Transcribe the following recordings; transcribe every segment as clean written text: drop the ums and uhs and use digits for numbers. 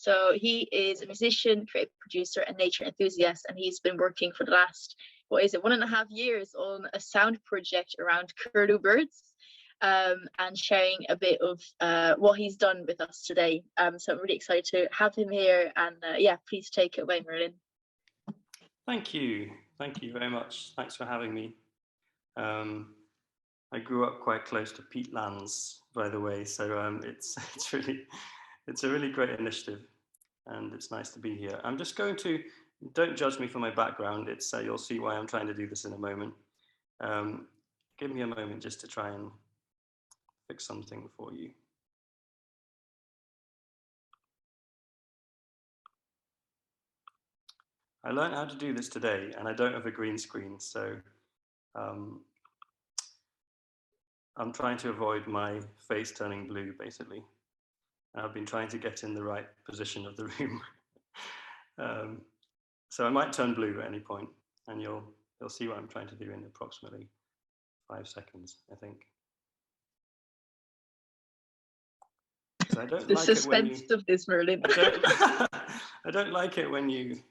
So he is a musician, creative producer, and nature enthusiast, and he's been working for the last, 1.5 years on a sound project around curlew birds, and sharing a bit of what he's done with us today. So I'm really excited to have him here, and yeah, please take it away, Merlyn. Thank you very much. Thanks for having me. I grew up quite close to peatlands, by the way, so it's a really great initiative, and it's nice to be here. I'm just going to, don't judge me for my background. It's you'll see why I'm trying to do this in a moment. Give me a moment just to try and fix something for you. I learned how to do this today, and I don't have a green screen, so I'm trying to avoid my face turning blue, basically. And I've been trying to get in the right position of the room. So I might turn blue at any point, and you'll see what I'm trying to do in approximately 5 seconds, I think. So I don't like suspense it when of this, Merlyn. I don't like it when you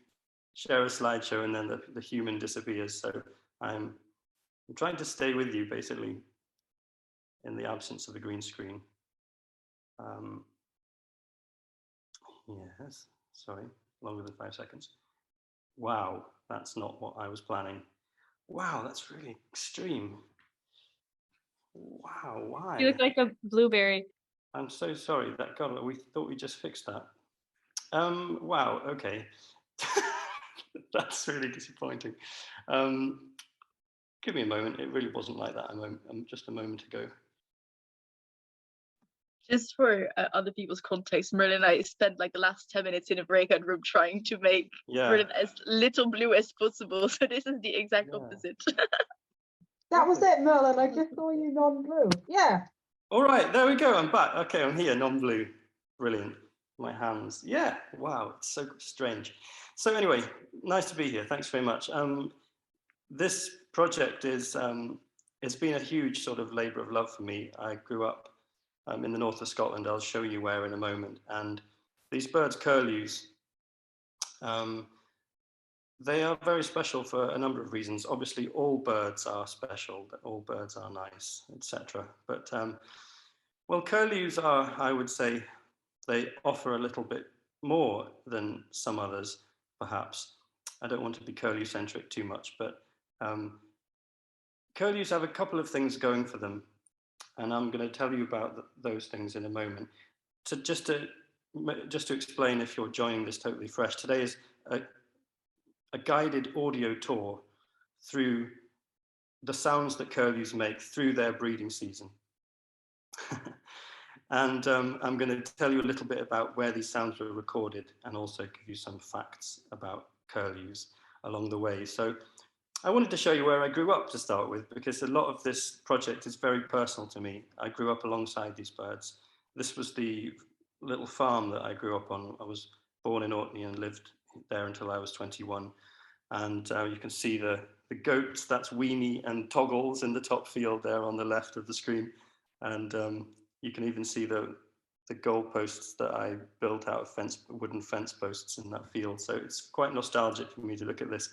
share a slideshow and then the human disappears. So I'm trying to stay with you, basically, in the absence of the green screen. Yes, sorry, longer than 5 seconds. Wow, that's not what I was planning. Wow, that's really extreme. Wow, why? You look like a blueberry. I'm so sorry. God, we thought we just fixed that. Wow, okay. That's really disappointing. Give me a moment. It really wasn't like that just a moment ago. Just for other people's context, Merlyn and I spent like the last 10 minutes in a breakout room trying to make Merlyn as little blue as possible. So this is the exact opposite. That was it, Merlyn. I just saw you non-blue. Yeah. All right, there we go. I'm back. Okay, I'm here, non-blue. Brilliant. My hands. Yeah. Wow. It's so strange. So anyway, nice to be here. Thanks very much. This project is it's been a huge sort of labour of love for me. I grew up in the north of Scotland. I'll show you where in a moment. And these birds, curlews, they are very special for a number of reasons. Obviously, all birds are special. All birds are nice, etc. But well, curlews are, I would say, they offer a little bit more than some others, perhaps. I don't want to be curlew-centric too much, but curlews have a couple of things going for them, and I'm going to tell you about those things in a moment. Just to explain, if you're joining this totally fresh, today is a guided audio tour through the sounds that curlews make through their breeding season. And I'm going to tell you a little bit about where these sounds were recorded, and also give you some facts about curlews along the way. So I wanted to show you where I grew up to start with, because a lot of this project is very personal to me. I grew up alongside these birds. This was the little farm that I grew up on. I was born in Orkney and lived there until I was 21. And you can see the goats, that's Weenie and Toggles in the top field there on the left of the screen. And you can even see the goalposts that I built out of wooden fence posts in that field. So it's quite nostalgic for me to look at this.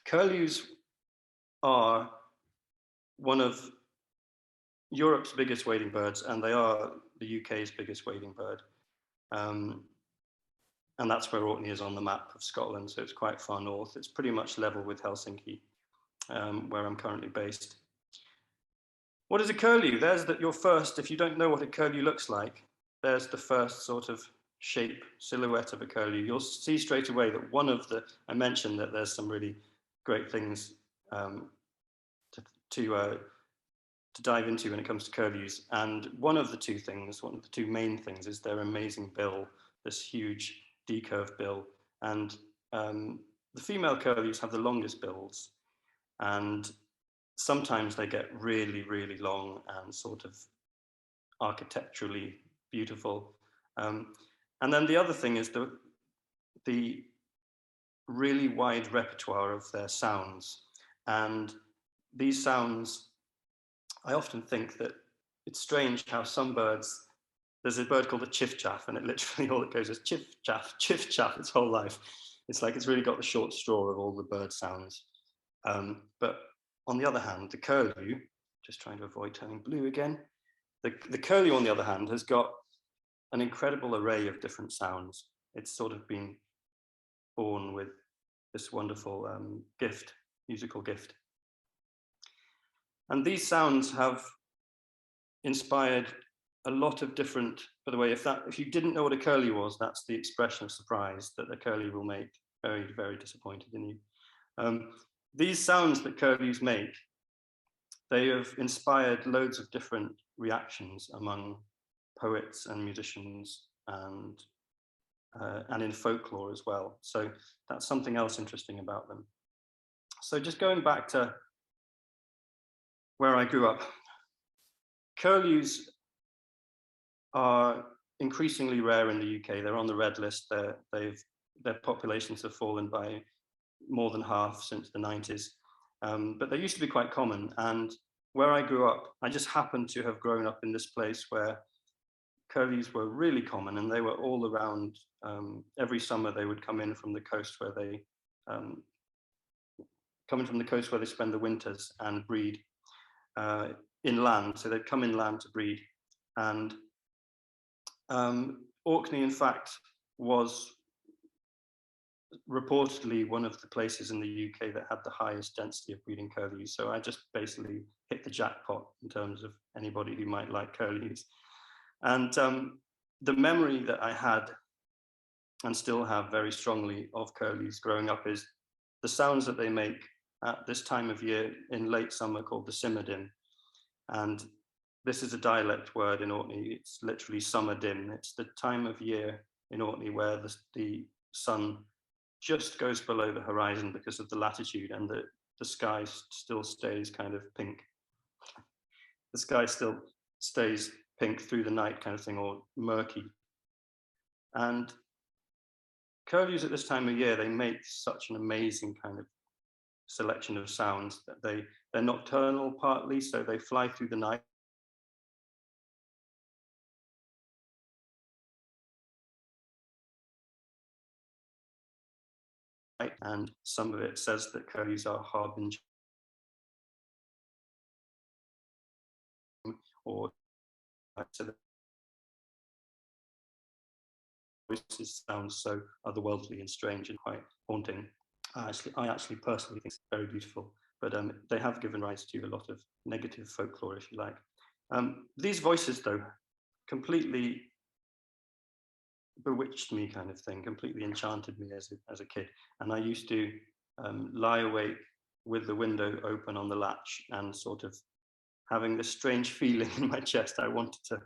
Curlews are one of Europe's biggest wading birds, and they are the UK's biggest wading bird. And that's where Orkney is on the map of Scotland, so it's quite far north. It's pretty much level with Helsinki, where I'm currently based. What is a curlew? There's your first, if you don't know what a curlew looks like, there's the first sort of shape, silhouette of a curlew. You'll see straight away that I mentioned that there's some really great things to dive into when it comes to curlews. And one of the two main things is their amazing bill, this huge decurved bill. And the female curlews have the longest bills, and sometimes they get really, really long and sort of architecturally beautiful. And then the other thing is the really wide repertoire of their sounds. And these sounds, I often think that it's strange how some birds there's a bird called the chiff-chaff, and it literally all it goes is chiff-chaff its whole life. It's like it's really got the short straw of all the bird sounds. But on the other hand, the curlew, just trying to avoid turning blue again, the curlew, on the other hand, has got an incredible array of different sounds. It's sort of been born with this wonderful gift, musical gift. And these sounds have inspired a lot of different, by the way, if you didn't know what a curlew was, that's the expression of surprise that a curlew will make very, very disappointed in you. These sounds that curlews make, they have inspired loads of different reactions among poets and musicians and in folklore as well. So that's something else interesting about them. So just going back to where I grew up, curlews are increasingly rare in the UK. They're on the red list. Their populations have fallen by more than half since the 90s. But they used to be quite common. And where I grew up, I just happened to have grown up in this place where curlews were really common, and they were all around. Every summer they would come in from the coast where they spend the winters and breed inland. So they'd come inland to breed. And Orkney, in fact, was reportedly one of the places in the UK that had the highest density of breeding curlews. So I just basically hit the jackpot in terms of anybody who might like curlews. And the memory that I had and still have very strongly of curlews growing up is the sounds that they make at this time of year in late summer called the Simmerdim. And this is a dialect word in Orkney. It's literally summer dim. It's the time of year in Orkney where the sun just goes below the horizon because of the latitude, and the sky still stays kind of pink. The sky still stays pink through the night kind of thing, or murky. And curlews at this time of year, they make such an amazing kind of selection of sounds that they're nocturnal partly, so they fly through the night. And some of it says that curlews are harbinger or so the voices sound so otherworldly and strange and quite haunting. I actually personally think it's very beautiful, but they have given rise to a lot of negative folklore, if you like. These voices, though, completely bewitched me, kind of thing, completely enchanted me as a kid. And I used to lie awake with the window open on the latch and sort of having this strange feeling in my chest. I wanted to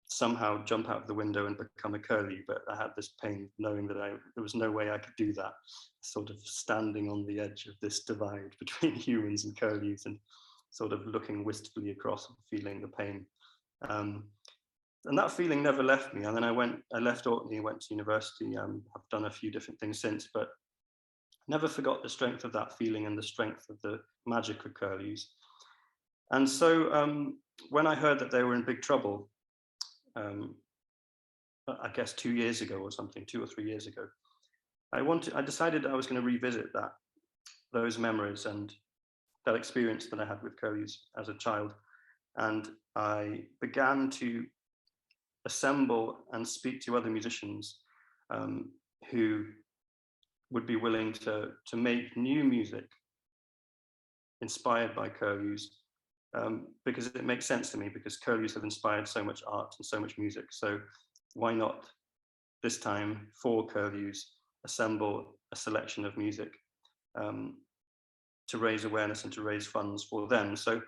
somehow jump out of the window and become a curlew, but I had this pain knowing that there was no way I could do that, sort of standing on the edge of this divide between humans and curlews and sort of looking wistfully across and feeling the pain. And that feeling never left me. And then I left Orkney, went to university. I've done a few different things since, but never forgot the strength of that feeling and the strength of the magic of curlews. And so when I heard that they were in big trouble, I guess 2 years ago or something, 2 or 3 years ago, I decided I was going to revisit those memories and that experience that I had with curlews as a child. And I began to assemble and speak to other musicians who would be willing to make new music inspired by curlews, because it makes sense to me, because curlews have inspired so much art and so much music. So why not this time for curlews assemble a selection of music to raise awareness and to raise funds for them? So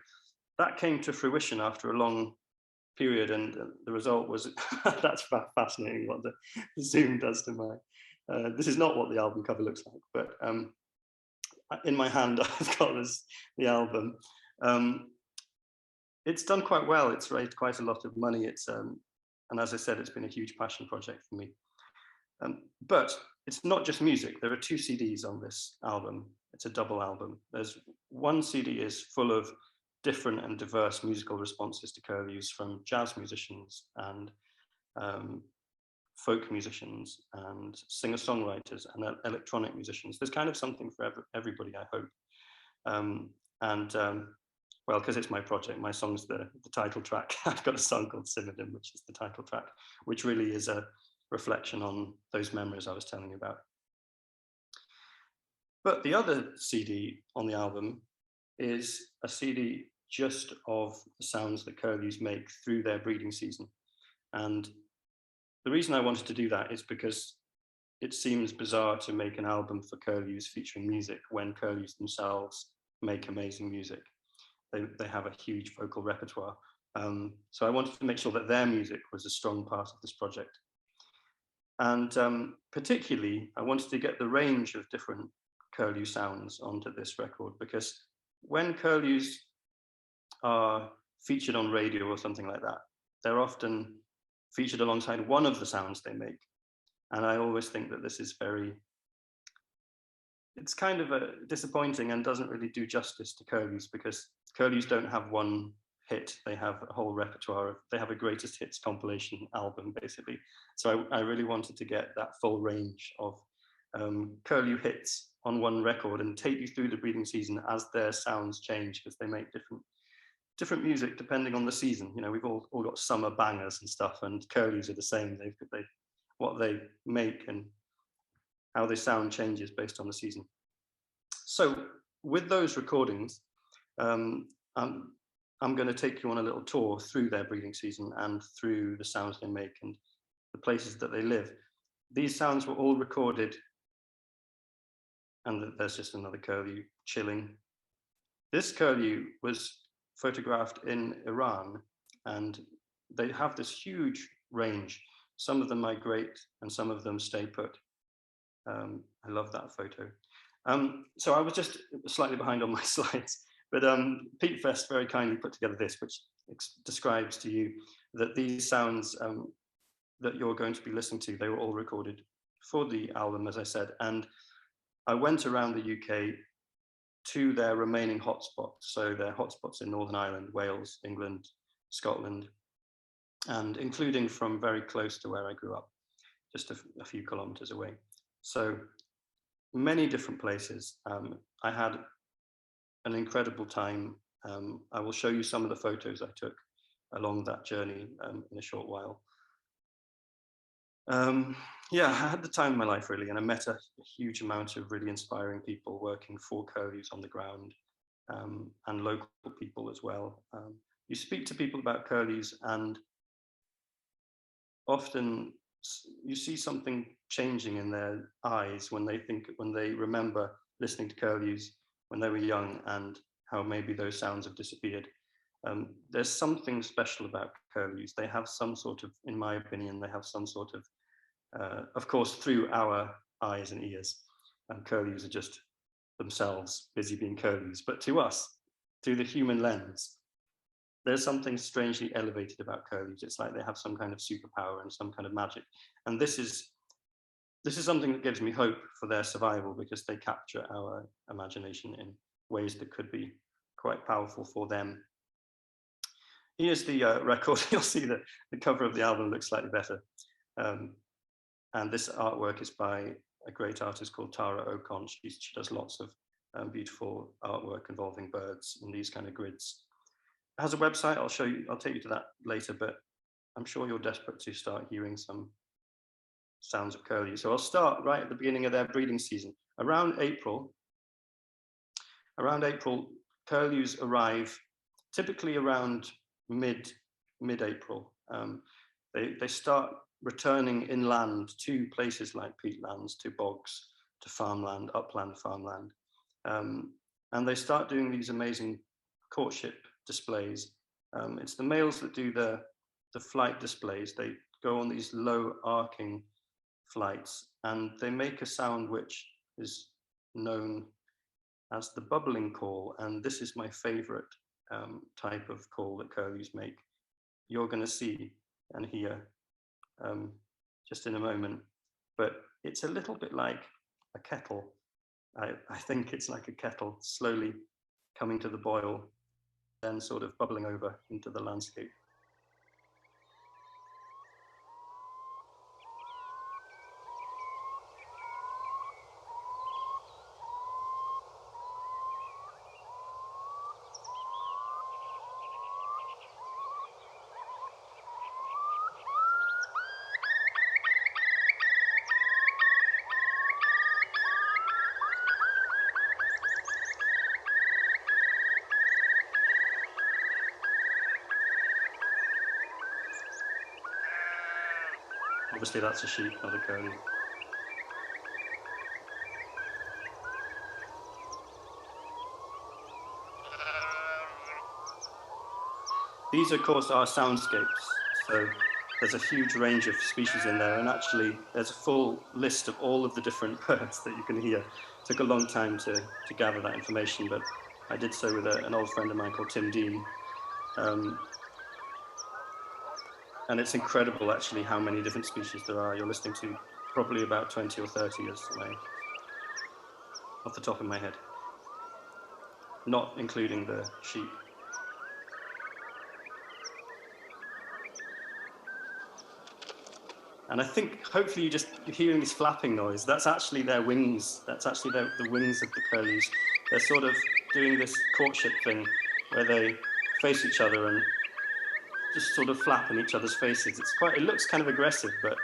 that came to fruition after a long period, and the result was that's fascinating what the Zoom does to my this is not what the album cover looks like, but in my hand I've got the album. It's done quite well. It's raised quite a lot of money. It's and as I said, it's been a huge passion project for me. But it's not just music. There are 2 CDs on this album. It's a double album. There's one CD is full of different and diverse musical responses to curlews from jazz musicians and folk musicians and singer-songwriters and electronic musicians. There's kind of something for everybody, I hope. Well, because it's my project, my song's the title track. I've got a song called Simmerdim, which is the title track, which really is a reflection on those memories I was telling you about. But the other CD on the album is a CD just of the sounds that curlews make through their breeding season. And the reason I wanted to do that is because it seems bizarre to make an album for curlews featuring music when curlews themselves make amazing music. They have a huge vocal repertoire. So I wanted to make sure that their music was a strong part of this project. And particularly, I wanted to get the range of different curlew sounds onto this record, because when curlews are featured on radio or something like that, they're often featured alongside one of the sounds they make. And I always think that this is it's kind of disappointing and doesn't really do justice to curlews, because curlews don't have one hit, they have a whole repertoire. They have a greatest hits compilation album, basically. So I really wanted to get that full range of curlew hits on one record and take you through the breeding season as their sounds change, because they make different music depending on the season. You know, we've all got summer bangers and stuff, and curlews are the same. What they make and how they sound changes based on the season. So with those recordings, I'm going to take you on a little tour through their breeding season and through the sounds they make and the places that they live. These sounds were all recorded, and there's just another curlew chilling. This curlew was photographed in Iran, and they have this huge range. Some of them migrate and some of them stay put. I love that photo. So I was just slightly behind on my slides, but PEAT Fest very kindly put together this, which describes to you that these sounds that you're going to be listening to, they were all recorded for the album, as I said. And I went around the UK to their remaining hotspots. So their hotspots in Northern Ireland, Wales, England, Scotland, and including from very close to where I grew up, just a few kilometers away. So many different places. I had an incredible time. I will show you some of the photos I took along that journey in a short while. Yeah, I had the time of my life, really, and I met a huge amount of really inspiring people working for curlews on the ground, and local people as well. You speak to people about curlews, and often you see something changing in their eyes when they remember listening to curlews when they were young and how maybe those sounds have disappeared. There's something special about curlews. They have some sort of, in my opinion, they have some sort of course, through our eyes and ears, and curlews are just themselves busy being curlews. But to us, through the human lens, there's something strangely elevated about curlews. It's like they have some kind of superpower and some kind of magic. And this is something that gives me hope for their survival, because they capture our imagination in ways that could be quite powerful for them. Here's the record. You'll see that the cover of the album looks slightly better. And this artwork is by a great artist called Tara Ocon. She does lots of beautiful artwork involving birds in these kind of grids. It has a website. I'll take you to that later, but I'm sure you're desperate to start hearing some sounds of curlew. So I'll start right at the beginning of their breeding season. Around April, curlews arrive typically around mid-April. They start returning inland to places like peatlands, to bogs, to farmland, upland farmland. And they start doing these amazing courtship displays. It's the males that do the flight displays. They go on these low arcing flights, and they make a sound which is known as the bubbling call. And this is my favorite type of call that curlews make. You're going to see and hear just in a moment, but it's a little bit like a kettle. I think it's like a kettle slowly coming to the boil. then sort of bubbling over into the landscape. Obviously that's a sheep, not a curlew. These, of course, are soundscapes. So there's a huge range of species in there, and actually there's a full list of all of the different birds that you can hear. It took a long time to gather that information, but I did so with an old friend of mine called Tim Dean. And it's incredible, actually, how many different species there are. You're listening to probably about 20 or 30 off the top of my head, not including the sheep. And I think, hopefully, you're hearing this flapping noise. That's actually their wings. That's actually the wings of the curlews. They're sort of doing this courtship thing where they face each other and just sort of flap in each other's faces. It looks kind of aggressive, but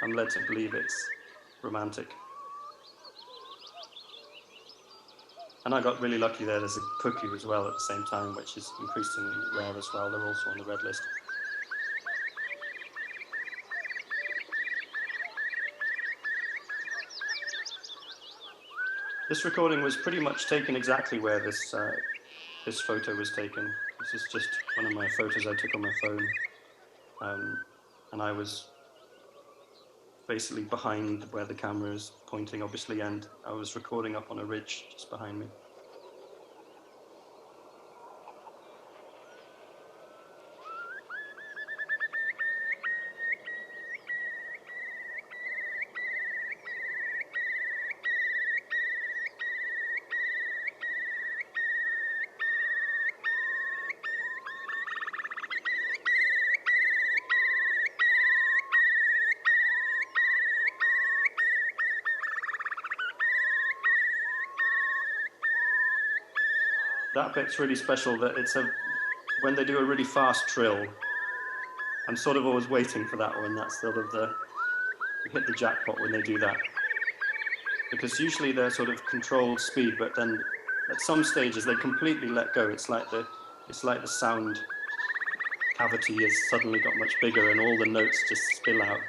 I'm led to believe it's romantic. And I got really lucky there. There's a cuckoo as well at the same time, which is increasingly rare as well. They're also on the red list. This recording was pretty much taken exactly where this photo was taken. This is just one of my photos I took on my phone. And I was basically behind where the camera is pointing, obviously, and I was recording up on a ridge just behind me. That bit's really special, that when they do a really fast trill, I'm sort of always waiting for that one. That's sort of you hit the jackpot when they do that. Because usually they're sort of controlled speed, but then at some stages they completely let go. It's like the sound cavity has suddenly got much bigger and all the notes just spill out.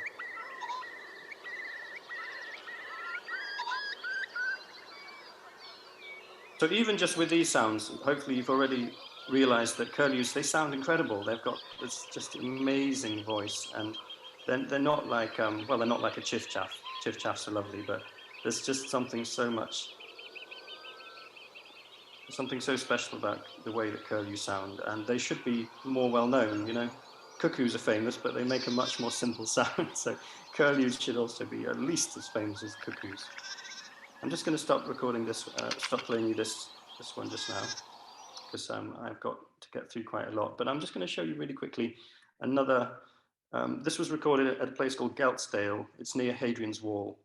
So even just with these sounds, hopefully you've already realized that curlews, they sound incredible. They've got this just amazing voice, and they're not like, well, they're not like a chiff-chaff. Chiff-chaffs are lovely, but there's just something so special about the way that curlews sound, and they should be more well known, you know. Cuckoos are famous, but they make a much more simple sound, so curlews should also be at least as famous as cuckoos. I'm just going to stop recording this, stop playing you this one just now, because I've got to get through quite a lot. But I'm just going to show you really quickly another. This was recorded at a place called Geltsdale. It's near Hadrian's Wall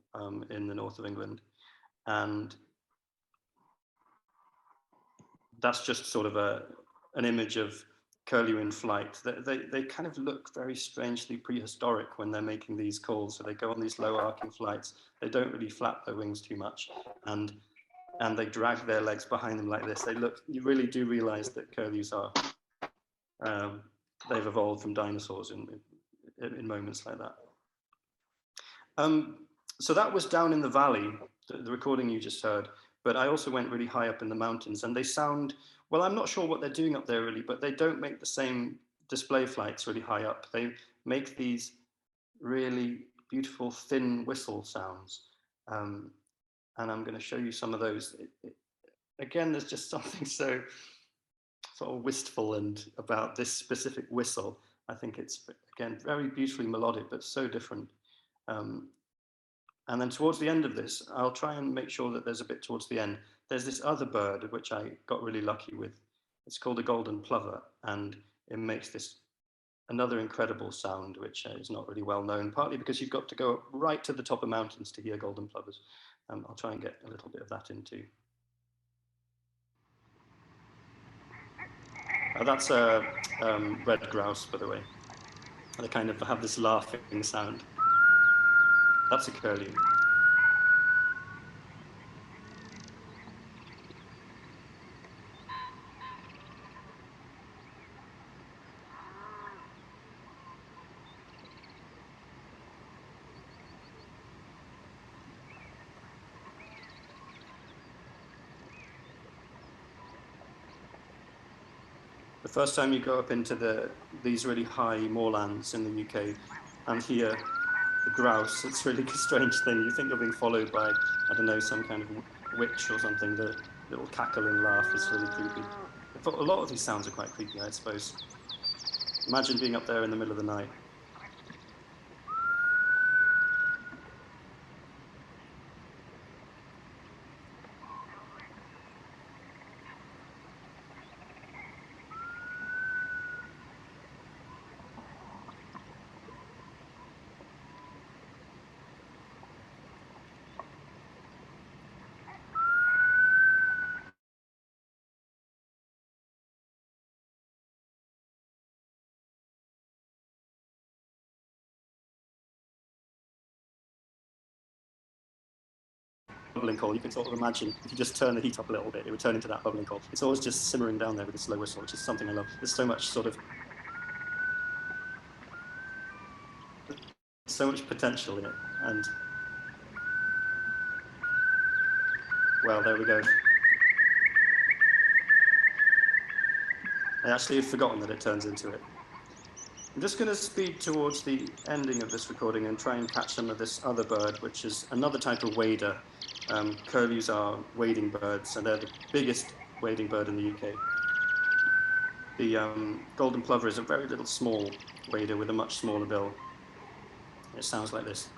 in the north of England, and that's just sort of an image of curlew in flight. They kind of look very strangely prehistoric when they're making these calls. So they go on these low arcing flights. They don't really flap their wings too much, and they drag their legs behind them like this. You really do realize that curlews are, they've evolved from dinosaurs in moments like that. So that was down in the valley, the recording you just heard, but I also went really high up in the mountains, and they sound, well, I'm not sure what they're doing up there really, but they don't make the same display flights really high up. They make these really beautiful thin whistle sounds. And I'm going to show you some of those. Again, there's just something so sort of wistful and about this specific whistle. I think it's, again, very beautifully melodic, but so different. And then towards the end of this, I'll try and make sure that there's a bit towards the end. There's this other bird, which I got really lucky with, It's called a golden plover, and it makes this another incredible sound, which is not really well known, partly because you've got to go up right to the top of mountains to hear golden plovers. I'll try and get a little bit of that in too. That's a red grouse, by the way. They kind of have this laughing sound. That's a curlew. The first time you go up into these really high moorlands in the UK and hear the grouse, it's really a strange thing. You think you're being followed by, I don't know, some kind of witch or something. The little cackle and laugh is really creepy. A lot of these sounds are quite creepy, I suppose. Imagine being up there in the middle of the night. Bubbling coal, you can sort of imagine if you just turn the heat up a little bit, it would turn into that bubbling coal. It's always just simmering down there with a slow whistle, which is something I love. There's so much so much potential in it. And well, there we go. I actually had forgotten that it turns into it. I'm just going to speed towards the ending of this recording and try and catch some of this other bird, which is another type of wader. Curlews are wading birds, and they're the biggest wading bird in the UK. The golden plover is a very little small wader with a much smaller bill. It sounds like this.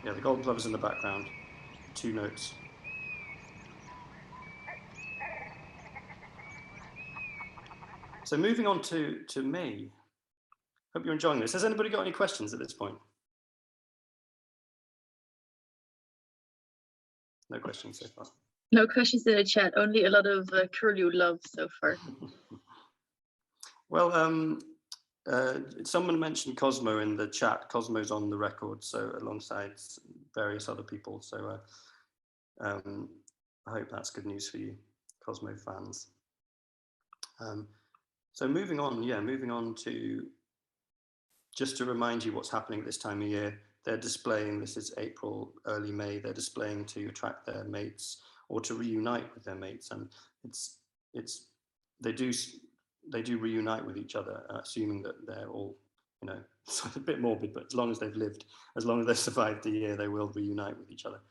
Yeah, the golden plover's in the background, 2 notes. So moving on to May. Hope you're enjoying this. Has anybody got any questions at this point? No questions so far. No questions in the chat, only a lot of curlew love so far. Well, someone mentioned Cosmo in the chat. Cosmo's on the record, so alongside various other people. So I hope that's good news for you, Cosmo fans. So moving on to, just to remind you what's happening at this time of year. They're displaying, this is April, early May, they're displaying to attract their mates or to reunite with their mates. And they do reunite with each other, assuming that they're all, you know, it's a bit morbid, but as long as they've lived, as long as they've survived the year, they will reunite with each other.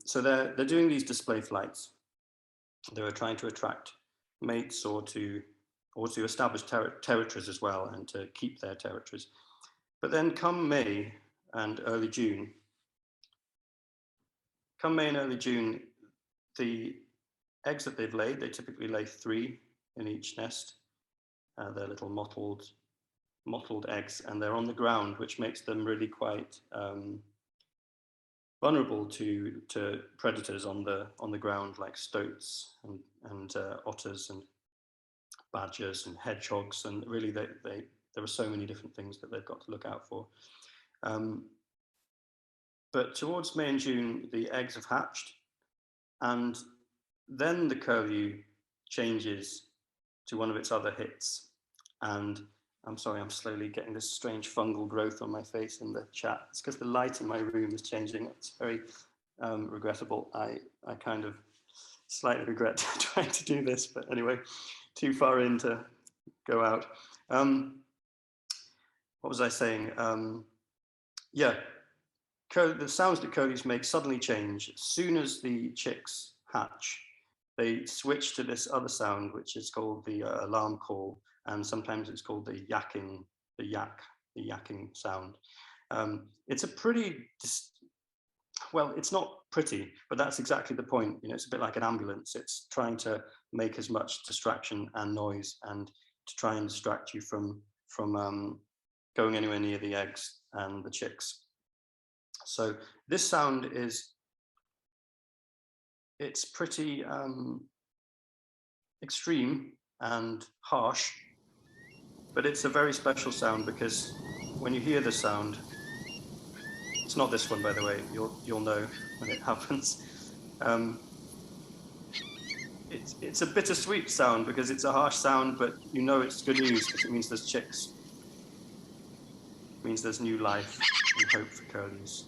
So they're doing these display flights. They're trying to attract mates or to establish territories as well, and to keep their territories. But then come May and early June, the eggs that they've laid, they typically lay 3 in each nest. They're little mottled eggs, and they're on the ground, which makes them really quite vulnerable to predators on the ground, like stoats and otters and badgers and hedgehogs, and really there are so many different things that they've got to look out for. But towards May and June, the eggs have hatched, and then the curlew changes to one of its other hits. And I'm sorry, I'm slowly getting this strange fungal growth on my face in the chat. It's because the light in my room is changing. It's very regrettable. I kind of slightly regret trying to do this, but anyway, too far in to go out. What was I saying? yeah, the sounds that curlews make suddenly change as soon as the chicks hatch. They switch to this other sound, which is called the alarm call, and sometimes it's called the yakking, the yakking sound. It's a pretty, well, it's not pretty, but that's exactly the point. You know, it's a bit like an ambulance. It's trying to make as much distraction and noise, and to try and distract you from going anywhere near the eggs and the chicks. So this sound it's pretty extreme and harsh, but it's a very special sound, because when you hear the sound, it's not this one, by the way, you'll know when it happens. It's a bittersweet sound, because it's a harsh sound, but you know it's good news, because it means there's chicks. It means there's new life and hope for curlews.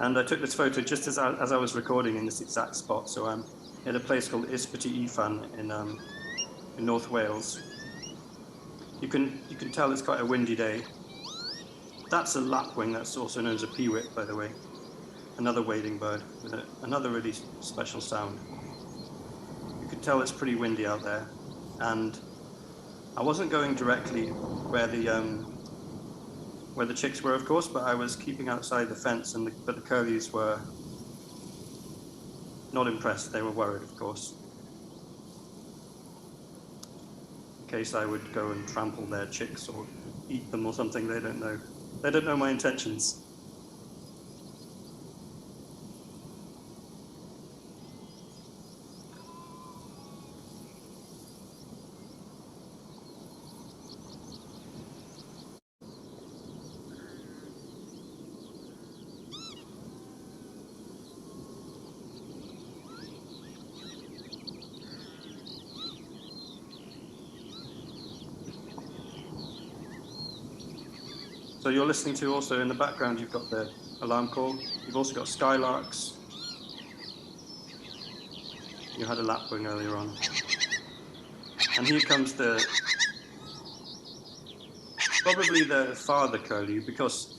And I took this photo just as I was recording in this exact spot. So I'm in a place called RE-PEAT in North Wales. You can tell it's quite a windy day. That's a lapwing. That's also known as a peewit, by the way. Another wading bird with another really special sound. You can tell it's pretty windy out there, and I wasn't going directly where the chicks were, of course, but I was keeping outside the fence, but the curlews were not impressed. They were worried, of course, in case I would go and trample their chicks or eat them or something. They don't know. They don't know my intentions. So you're listening to, also in the background, you've got the alarm call. You've also got skylarks. You had a lapwing earlier on. And here comes probably the father curlew, because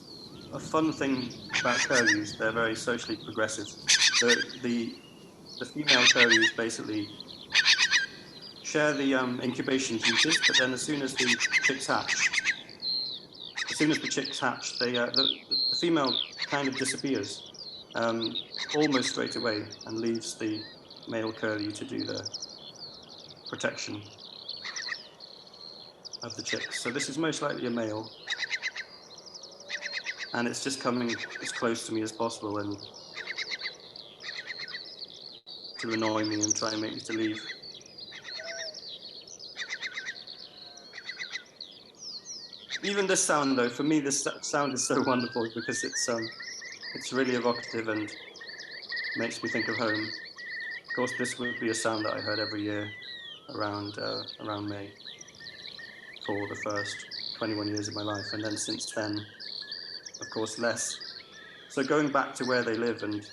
a fun thing about curlews, they're very socially progressive. The female curlews basically share the incubation duties, but then as soon as the chicks hatch, the female kind of disappears almost straight away, and leaves the male curlew to do the protection of the chicks. So this is most likely a male, and it's just coming as close to me as possible and to annoy me and try and make me to leave. Even this sound, though, for me, this sound is so wonderful, because it's really evocative and makes me think of home. Of course, this would be a sound that I heard every year around May for the first 21 years of my life, and then since then, of course, less. So going back to where they live and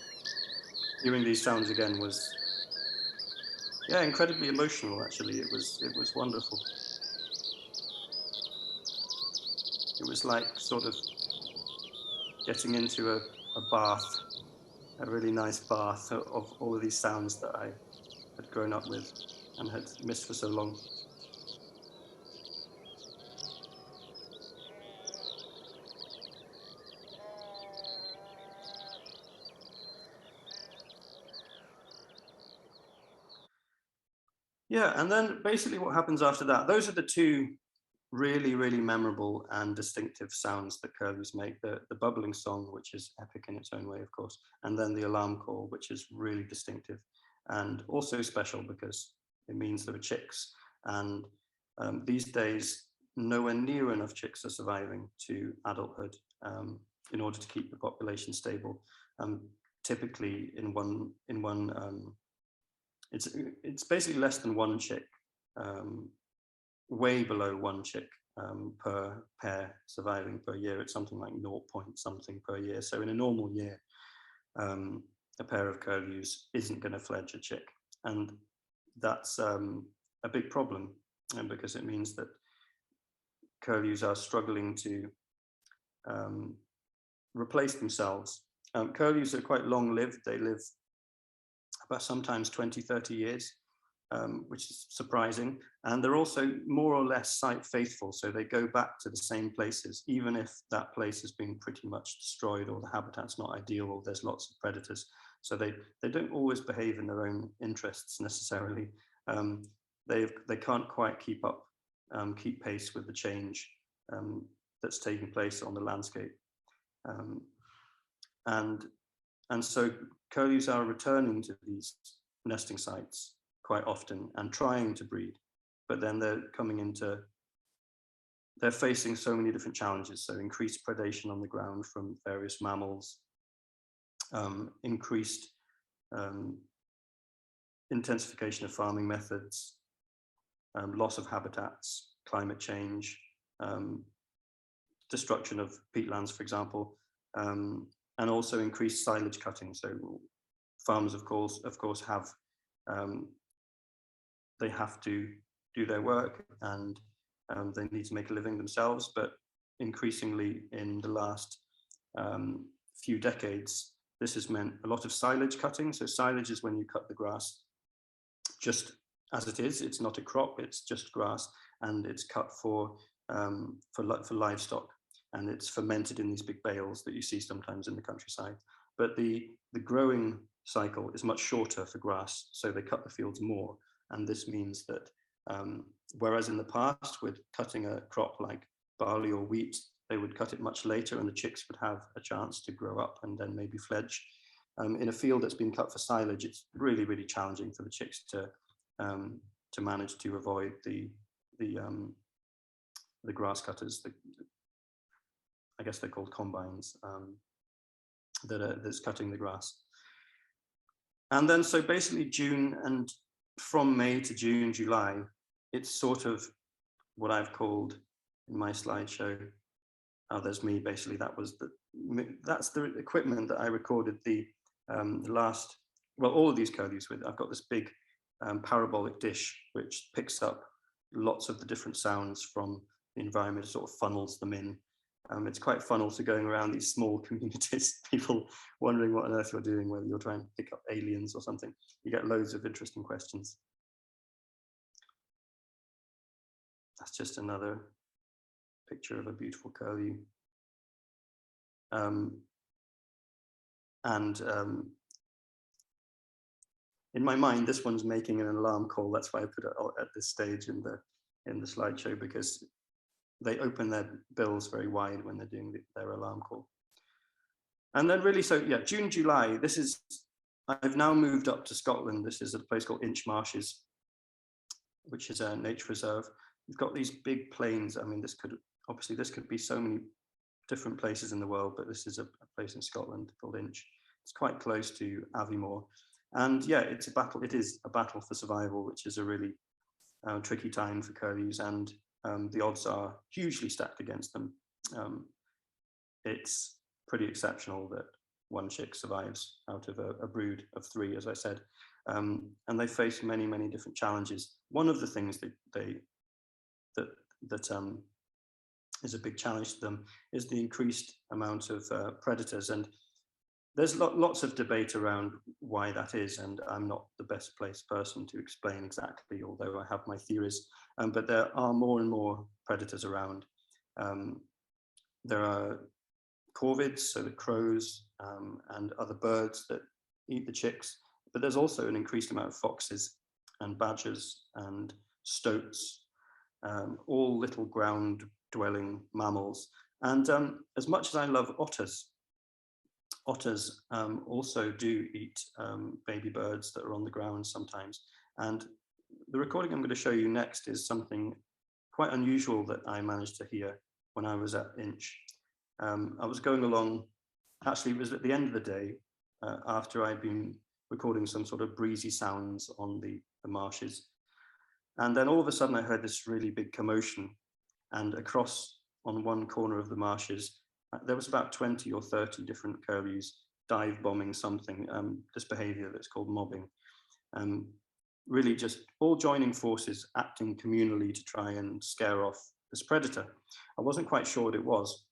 hearing these sounds again was, yeah, incredibly emotional. Actually, it was wonderful. It was like sort of getting into a bath, a really nice bath of all of these sounds that I had grown up with and had missed for so long. Yeah, and then basically what happens after that, those are the two really, really memorable and distinctive sounds that curlews make. The bubbling song, which is epic in its own way, of course, and then the alarm call, which is really distinctive and also special because it means there are chicks. And these days, nowhere near enough chicks are surviving to adulthood in order to keep the population stable. Typically, it's basically less than one chick. Way below one chick per pair surviving per year. It's something like 0 point something per year. So in a normal year, a pair of curlews isn't going to fledge a chick, and that's a big problem, because it means that curlews are struggling to replace themselves. Curlews are quite long-lived. They live about sometimes 20-30 years, which is surprising, and they're also more or less site faithful, so they go back to the same places even if that place has been pretty much destroyed or the habitat's not ideal or there's lots of predators. So they don't always behave in their own interests necessarily. They can't quite keep pace with the change that's taking place on the landscape, and so curlews are returning to these nesting sites quite often and trying to breed, but then they're facing so many different challenges. So increased predation on the ground from various mammals, increased intensification of farming methods, loss of habitats, climate change, destruction of peatlands, for example, and also increased silage cutting. So farmers, of course, have they have to do their work, and they need to make a living themselves. But increasingly in the last few decades, this has meant a lot of silage cutting. So silage is when you cut the grass just as it is. It's not a crop, it's just grass, and it's cut for livestock, and it's fermented in these big bales that you see sometimes in the countryside. But the growing cycle is much shorter for grass, so they cut the fields more. And this means that whereas in the past with cutting a crop like barley or wheat, they would cut it much later and the chicks would have a chance to grow up and then maybe fledge. In a field that's been cut for silage, it's really, really challenging for the chicks to manage to avoid the grass cutters. I guess they're called combines, that's cutting the grass. And then so basically from May to June, July, it's sort of what I've called in my slideshow. Oh, there's me, basically. That's the equipment that I recorded all of these curlews with. I've got this big parabolic dish which picks up lots of the different sounds from the environment, sort of funnels them in. It's quite fun also going around these small communities, people wondering what on earth you're doing, whether you're trying to pick up aliens or something. You get loads of interesting questions. That's just another picture of a beautiful curlew. In my mind, this one's making an alarm call. That's why I put it at this stage in the slideshow, because they open their bills very wide when they're doing their alarm call. And then really, so yeah, June, July, I've now moved up to Scotland. This is a place called Inch Marshes, which is a nature reserve. We've got these big plains. I mean, this could be so many different places in the world, but this is a place in Scotland called Inch. It's quite close to Aviemore. And yeah, it is a battle for survival, which is a really tricky time for curlews, and the odds are hugely stacked against them. It's pretty exceptional that one chick survives out of a brood of 3, as I said, and they face many, many different challenges. One of the things that is a big challenge to them is the increased amount of predators, and there's lots of debate around why that is, and I'm not the best placed person to explain exactly, although I have my theories. But there are more and more predators around. There are corvids, so the crows, and other birds that eat the chicks, but there's also an increased amount of foxes and badgers and stoats, all little ground-dwelling mammals. And as much as I love otters also do eat baby birds that are on the ground sometimes. And the recording I'm going to show you next is something quite unusual that I managed to hear when I was at Inch. I was going along, actually it was at the end of the day, after I'd been recording some sort of breezy sounds on the marshes. And then all of a sudden I heard this really big commotion. and across on one corner of the marshes, there was about 20 or 30 different curlews dive bombing something, this behavior that's called mobbing. Really just all joining forces, acting communally to try and scare off this predator. I wasn't quite sure what it was,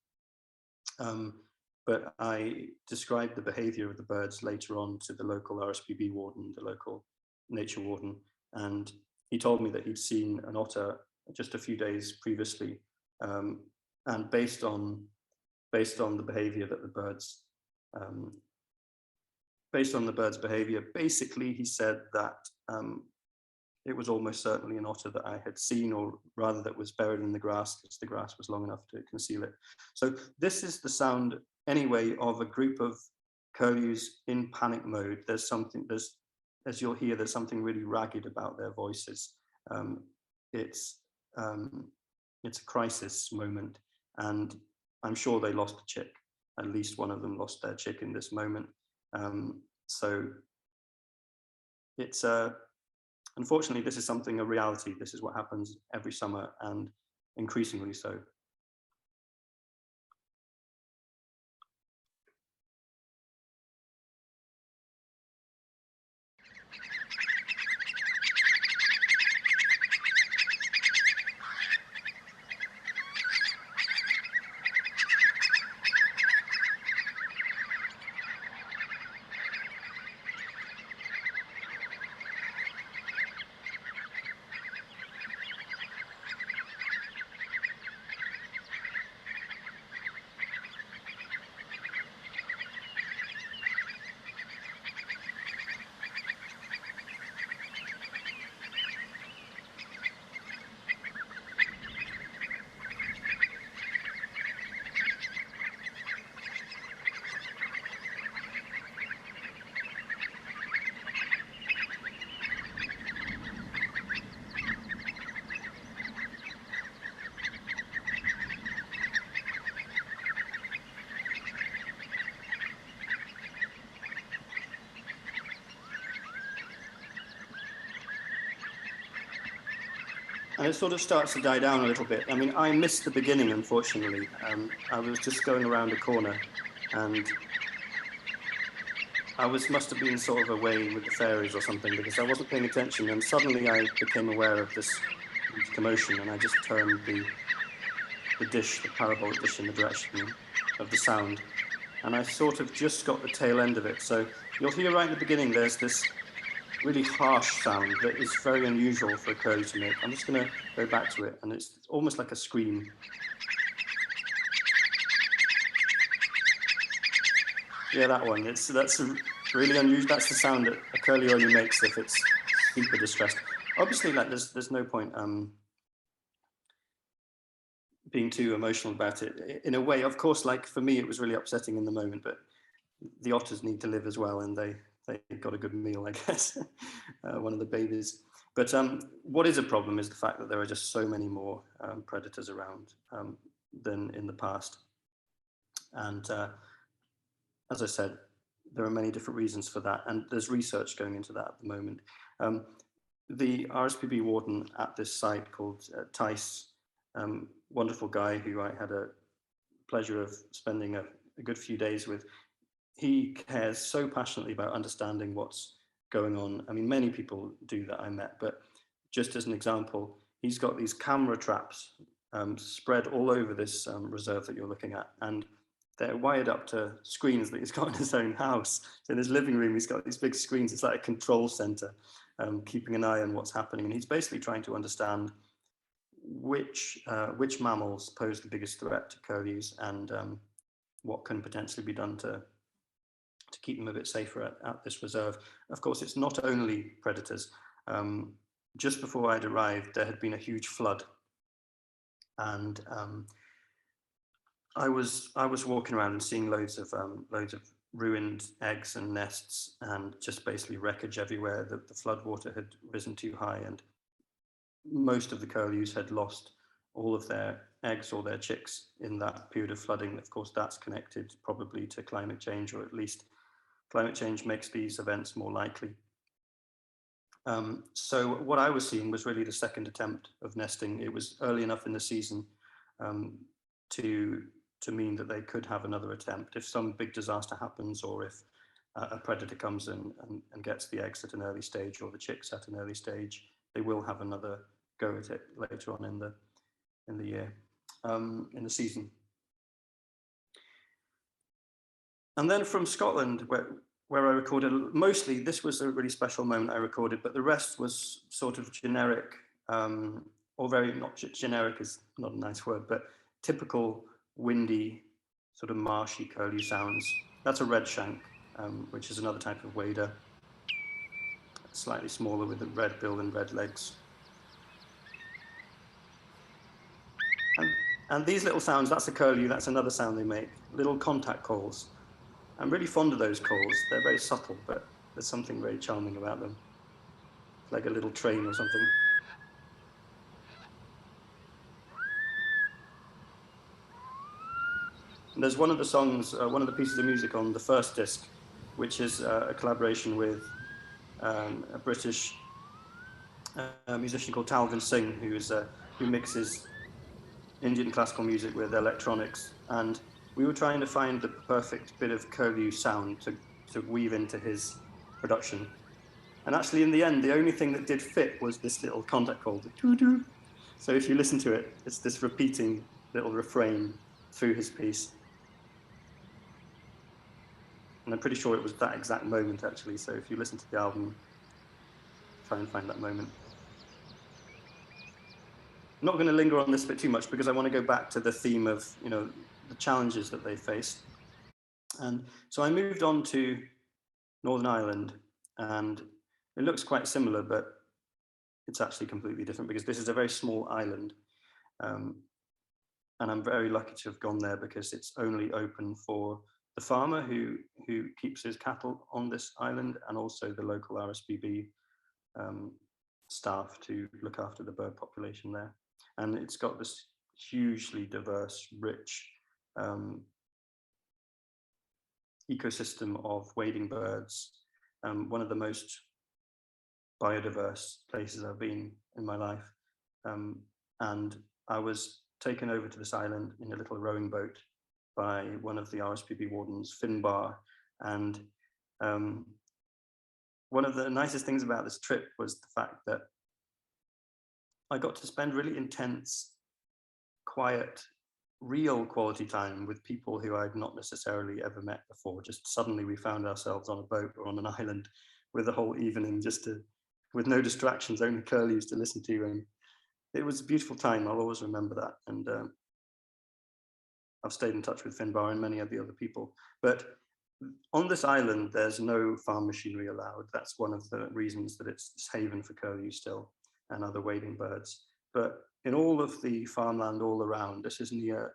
but I described the behavior of the birds later on to the local RSPB warden, the local nature warden, and he told me that he'd seen an otter just a few days previously, and based on the behavior that the birds, based on the bird's behavior, basically he said that it was almost certainly an otter that I had seen, or rather that was buried in the grass, because the grass was long enough to conceal it. So this is the sound anyway of a group of curlews in panic mode. There's something, as you'll hear, there's something really ragged about their voices. It's a crisis moment, and I'm sure they lost a chick. At least one of them lost their chick in this moment. So it's unfortunately, this is a reality. This is what happens every summer, and increasingly so. And it sort of starts to die down a little bit. I mean, I missed the beginning, unfortunately. I was just going around a corner, and I must have been sort of away with the fairies or something, because I wasn't paying attention, and suddenly I became aware of this commotion, and I just turned the parabolic dish in the direction of the sound, and I sort of just got the tail end of it. So you'll hear right in the beginning, there's this really harsh sound that is very unusual for a curlew to make. I'm just going to go back to it, and it's almost like a scream. Yeah, that one. That's really unusual. That's the sound that a curlew only makes if it's super distressed. Obviously, like there's no point being too emotional about it. In a way, of course, like for me, it was really upsetting in the moment, but the otters need to live as well, and they got a good meal, I guess, one of the babies. But what is a problem is the fact that there are just so many more predators around than in the past. And as I said, there are many different reasons for that, and there's research going into that at the moment. The RSPB warden at this site called Tice, wonderful guy who I had a pleasure of spending a good few days with. He cares so passionately about understanding what's going on. I mean, many people do that I met, but just as an example, he's got these camera traps spread all over this reserve that you're looking at, and they're wired up to screens that he's got in his own house. So in his living room, he's got these big screens. It's like a control center, keeping an eye on what's happening. And he's basically trying to understand which mammals pose the biggest threat to curlews, and what can potentially be done to keep them a bit safer at this reserve. Of course, it's not only predators. Just before I'd arrived, there had been a huge flood, and I was walking around and seeing loads of ruined eggs and nests, and just basically wreckage everywhere. The flood water had risen too high, and most of the curlews had lost all of their eggs or their chicks in that period of flooding. Of course, that's connected probably to climate change, or at least climate change makes these events more likely. So what I was seeing was really the second attempt of nesting. It was early enough in the season to mean that they could have another attempt if some big disaster happens, or if a predator comes in and gets the eggs at an early stage, or the chicks at an early stage. They will have another go at it later on in the year, in the season. And then from Scotland, where I recorded, mostly this was a really special moment I recorded, but the rest was sort of generic, or very, not generic is not a nice word, but typical windy, sort of marshy curlew sounds. That's a red shank, which is another type of wader, slightly smaller with a red bill and red legs. And these little sounds, that's a curlew, that's another sound they make, little contact calls. I'm really fond of those calls. They're very subtle, but there's something very charming about them. It's like a little train or something. And there's one of the songs, one of the pieces of music on the first disc, which is a collaboration with a British musician called Talvin Singh, who mixes Indian classical music with electronics. And we were trying to find the perfect bit of curlew sound to weave into his production. And actually, in the end, the only thing that did fit was this little contact call, the doo-doo. So if you listen to it, it's this repeating little refrain through his piece. And I'm pretty sure it was that exact moment, actually. So if you listen to the album, try and find that moment. I'm not going to linger on this bit too much because I want to go back to the theme of, the challenges that they faced. And so I moved on to Northern Ireland, and it looks quite similar, but it's actually completely different because this is a very small island. And I'm very lucky to have gone there because it's only open for the farmer who keeps his cattle on this island, and also the local RSPB staff to look after the bird population there. And it's got this hugely diverse, rich ecosystem of wading birds, one of the most biodiverse places I've been in my life. And I was taken over to this island in a little rowing boat by one of the RSPB wardens, Finbar. And one of the nicest things about this trip was the fact that I got to spend really intense, quiet, real quality time with people who I'd not necessarily ever met before. Just suddenly we found ourselves on a boat or on an island with a whole evening with no distractions, only curlews to listen to. And it was a beautiful time. I'll always remember that. And I've stayed in touch with Finbar and many of the other people. But on this island, there's no farm machinery allowed. That's one of the reasons that it's this haven for curlew still and other wading birds. But in all of the farmland all around, this is near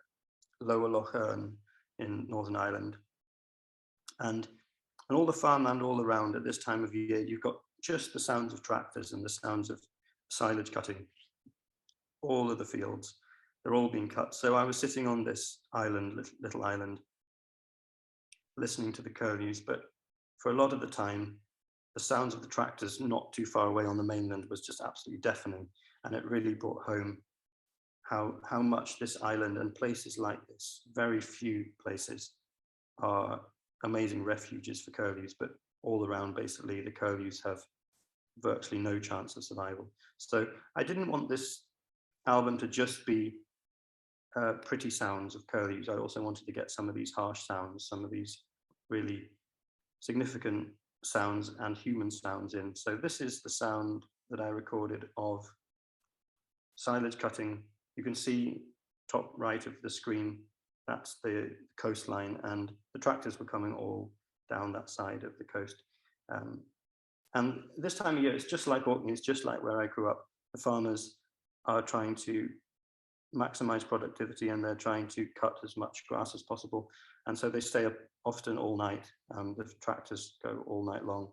Lower Loch Earn in Northern Ireland. And all the farmland all around at this time of year, you've got just the sounds of tractors and the sounds of silage cutting. All of the fields, they're all being cut. So I was sitting on this island, little island, listening to the curlews, but for a lot of the time, the sounds of the tractors not too far away on the mainland was just absolutely deafening. And it really brought home how much this island and places like this, very few places, are amazing refuges for curlews, but all around basically the curlews have virtually no chance of survival. So I didn't want this album to just be pretty sounds of curlews. I also wanted to get some of these harsh sounds, some of these really significant sounds and human sounds in. So this is the sound that I recorded of silage cutting. You can see top right of the screen, that's the coastline, and the tractors were coming all down that side of the coast. And this time of year, it's just like Orkney, it's just like where I grew up. The farmers are trying to maximize productivity and they're trying to cut as much grass as possible. And so they stay up often all night. The tractors go all night long.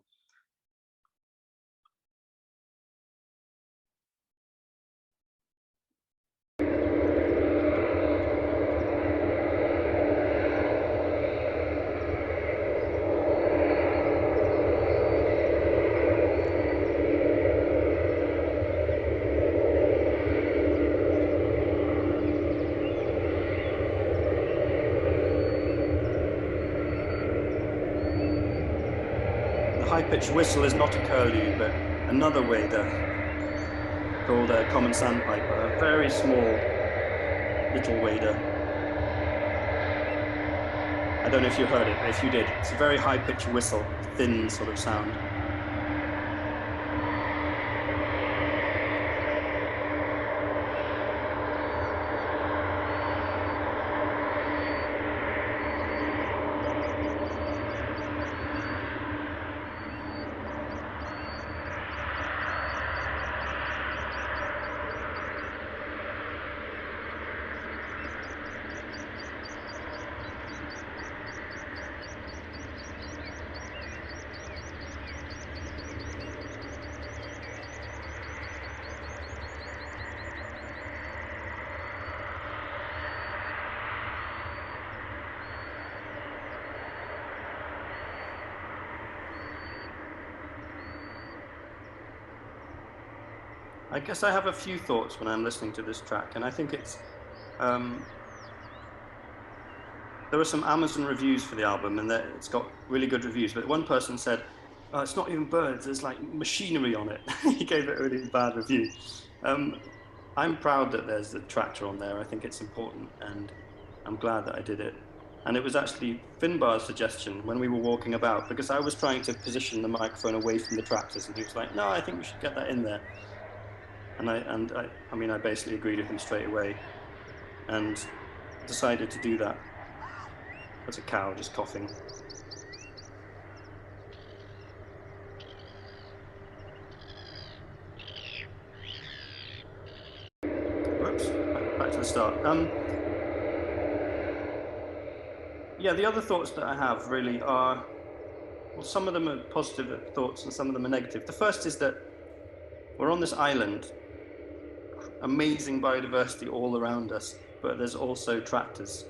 high-pitched whistle is not a curlew, but another wader called a common sandpiper, a very small little wader. I don't know if you heard it, but if you did, it's a very high-pitched whistle, thin sort of sound. I guess I have a few thoughts when I'm listening to this track, and I think it's, there were some Amazon reviews for the album, and it's got really good reviews, but one person said, oh, it's not even birds, there's like machinery on it. He gave it a really bad review. I'm proud that there's a tractor on there. I think it's important, and I'm glad that I did it. And it was actually Finbar's suggestion when we were walking about, because I was trying to position the microphone away from the tractors, and he was like, no, I think we should get that in there. And I mean, I basically agreed with him straight away and decided to do that. That's a cow just coughing. Whoops, back to the start. Yeah, the other thoughts that I have really are, well, some of them are positive thoughts and some of them are negative. The first is that we're on this island, amazing biodiversity all around us, but there's also tractors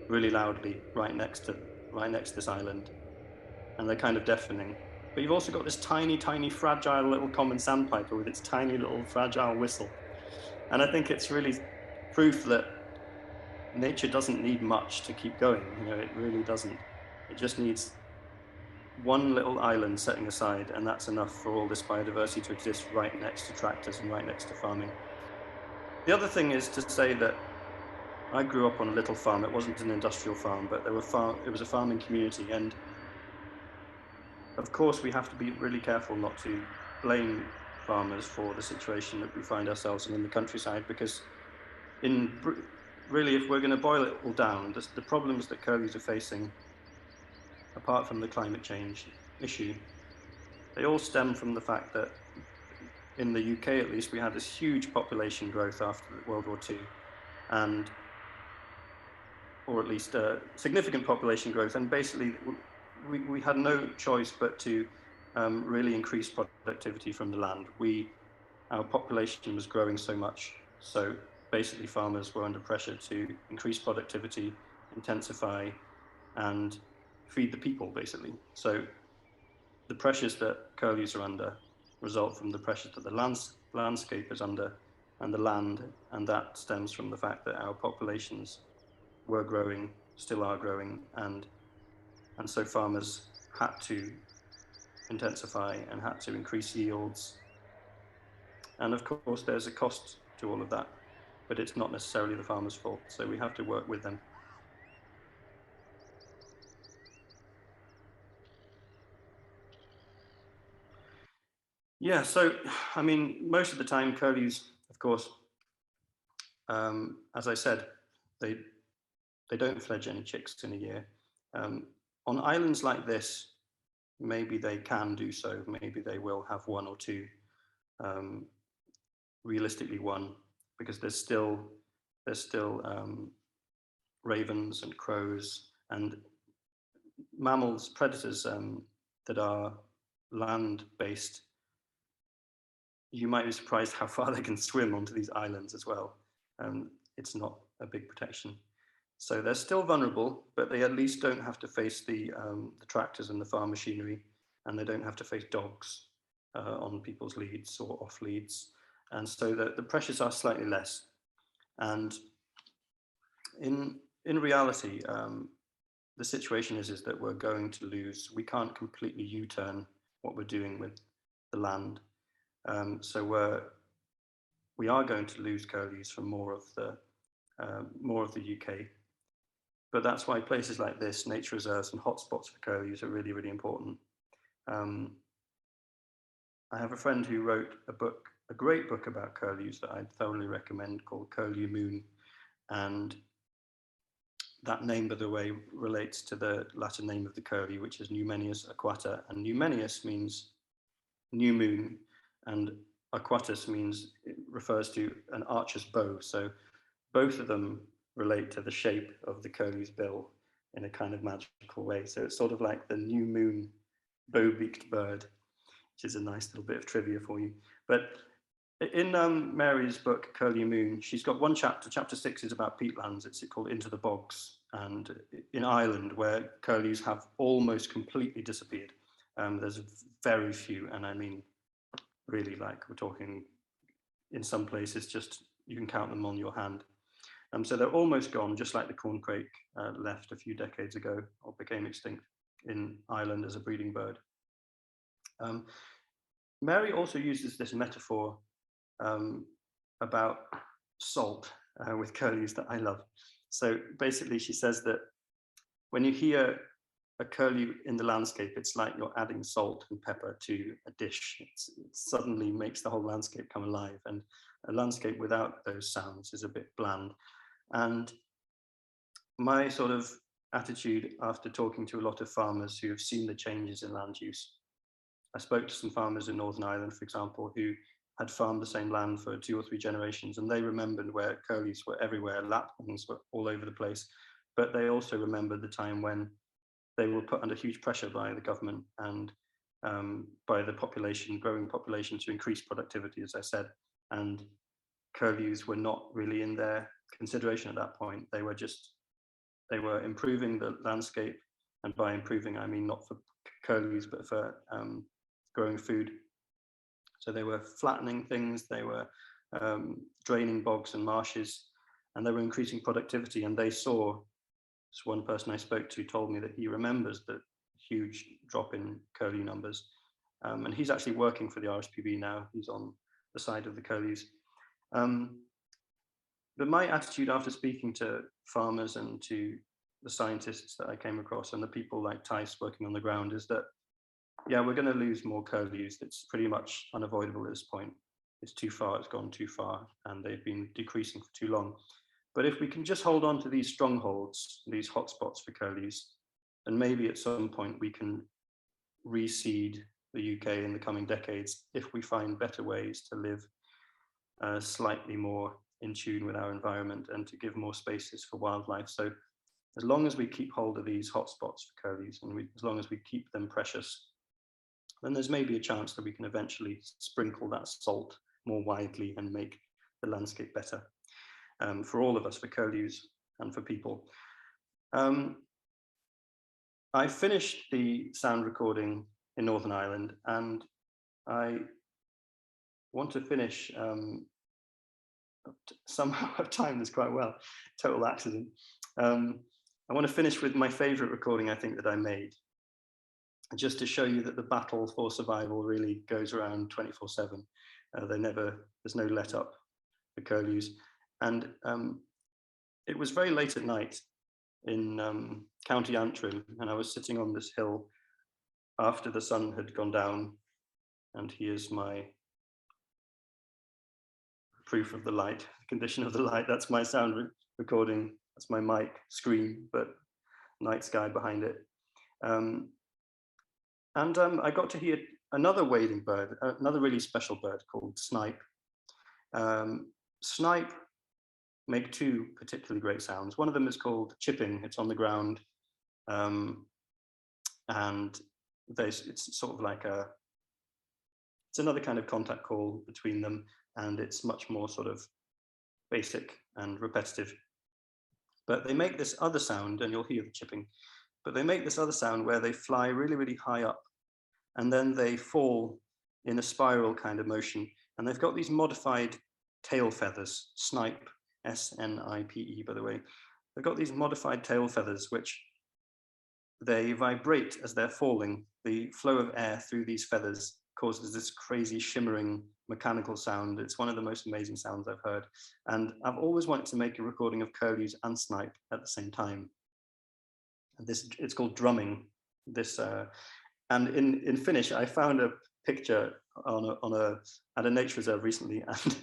really loudly right next to this island, and they're kind of deafening. But you've also got this tiny, tiny, fragile little common sandpiper with its tiny little fragile whistle. And I think it's really proof that nature doesn't need much to keep going. You know, it really doesn't. It just needs one little island setting aside, and that's enough for all this biodiversity to exist right next to tractors and right next to farming. The other thing is to say that I grew up on a little farm. It wasn't an industrial farm, but it was a farming community. And of course, we have to be really careful not to blame farmers for the situation that we find ourselves in the countryside, because really, if we're going to boil it all down, the problems that curlews are facing, apart from the climate change issue, they all stem from the fact that in the UK, at least, we had this huge population growth after World War II, or at least significant population growth, and basically we had no choice but to really increase productivity from the land. Our population was growing so much, so basically farmers were under pressure to increase productivity, intensify, and feed the people, basically. So the pressures that curlews are under result from the pressures that the landscape is under, and the land, and that stems from the fact that our populations were growing, still are growing, and so farmers had to intensify and had to increase yields. And of course, there's a cost to all of that, but it's not necessarily the farmer's fault, so we have to work with them. Yeah, so, I mean, most of the time, curlews, of course, as I said, they don't fledge any chicks in a year. On islands like this, maybe they can do so. Maybe they will have one or two, realistically one, because there's still ravens and crows and mammals, predators that are land-based. You might be surprised how far they can swim onto these islands as well. It's not a big protection. So they're still vulnerable, but they at least don't have to face the tractors and the farm machinery, and they don't have to face dogs on people's leads or off leads. And so the pressures are slightly less. And in reality, the situation is that we're going to lose. We can't completely U-turn what we're doing with the land. So we are going to lose curlews from more of the UK. But that's why places like this, nature reserves and hotspots for curlews, are really, really important. I have a friend who wrote a great book about curlews that I'd thoroughly recommend, called Curlew Moon. And that name, by the way, relates to the Latin name of the curlew, which is Numenius aquata. And Numenius means new moon, and aquatus means, it refers to an archer's bow. So both of them relate to the shape of the curlew's bill in a kind of magical way. So it's sort of like the new moon bow-beaked bird, which is a nice little bit of trivia for you. But in Mary's book, Curlew Moon, she's got one chapter. Chapter 6 is about peatlands. It's called Into the Bogs. And in Ireland, where curlews have almost completely disappeared, there's very few. And I mean, really, like, we're talking, in some places, just you can count them on your hand. So they're almost gone, just like the corncrake left a few decades ago, or became extinct in Ireland as a breeding bird. Mary also uses this metaphor about salt with curlews that I love. So basically she says that when you hear a curlew in the landscape, it's like you're adding salt and pepper to a dish. It suddenly makes the whole landscape come alive, and a landscape without those sounds is a bit bland. And my sort of attitude after talking to a lot of farmers who have seen the changes in land use, I spoke to some farmers in Northern Ireland, for example, who had farmed the same land for 2 or 3 generations, and they remembered where curlews were everywhere, lapwings were all over the place, but they also remembered the time when they were put under huge pressure by the government and by the population, growing population, to increase productivity, as I said, and curlews were not really in their consideration at that point. They were improving the landscape, and by improving I mean not for curlews but for growing food. So they were flattening things, they were draining bogs and marshes, and they were increasing productivity. And they saw, this one person I spoke to told me that he remembers the huge drop in curlew numbers, and he's actually working for the RSPB now. He's on the side of the curlews. But my attitude after speaking to farmers and to the scientists that I came across and the people like Tice working on the ground is that, yeah, we're going to lose more curlews. It's pretty much unavoidable at this point. It's too far, it's gone too far, and they've been decreasing for too long. But if we can just hold on to these strongholds, these hotspots for curlews, and maybe at some point we can reseed the UK in the coming decades if we find better ways to live slightly more in tune with our environment and to give more spaces for wildlife. So as long as we keep hold of these hotspots for curlews, and as long as we keep them precious, then there's maybe a chance that we can eventually sprinkle that salt more widely and make the landscape better for all of us, for curlews and for people. I finished the sound recording in Northern Ireland, and I want to finish, somehow I've timed this quite well, total accident. I want to finish with my favorite recording I think that I made, just to show you that the battle for survival really goes around 24/7. There's no let up for curlews. And it was very late at night in County Antrim, and I was sitting on this hill after the sun had gone down, and here's my proof of the light, the condition of the light. That's my sound recording, that's my mic screen, but night sky behind it. I got to hear another wading bird, another really special bird called snipe. Snipe make 2 particularly great sounds. One of them is called chipping. It's on the ground, and it's sort of like it's another kind of contact call between them, and it's much more sort of basic and repetitive. But they make this other sound, and you'll hear the chipping, but they make this other sound where they fly really, really high up, and then they fall in a spiral kind of motion. And they've got these modified tail feathers, snipe, S-N-I-P-E, by the way. They've got these modified tail feathers, which they vibrate as they're falling. The flow of air through these feathers causes this crazy shimmering mechanical sound. It's one of the most amazing sounds I've heard. And I've always wanted to make a recording of curlews and snipe at the same time. And it's called drumming. And in Finnish, I found a picture at a nature reserve recently, and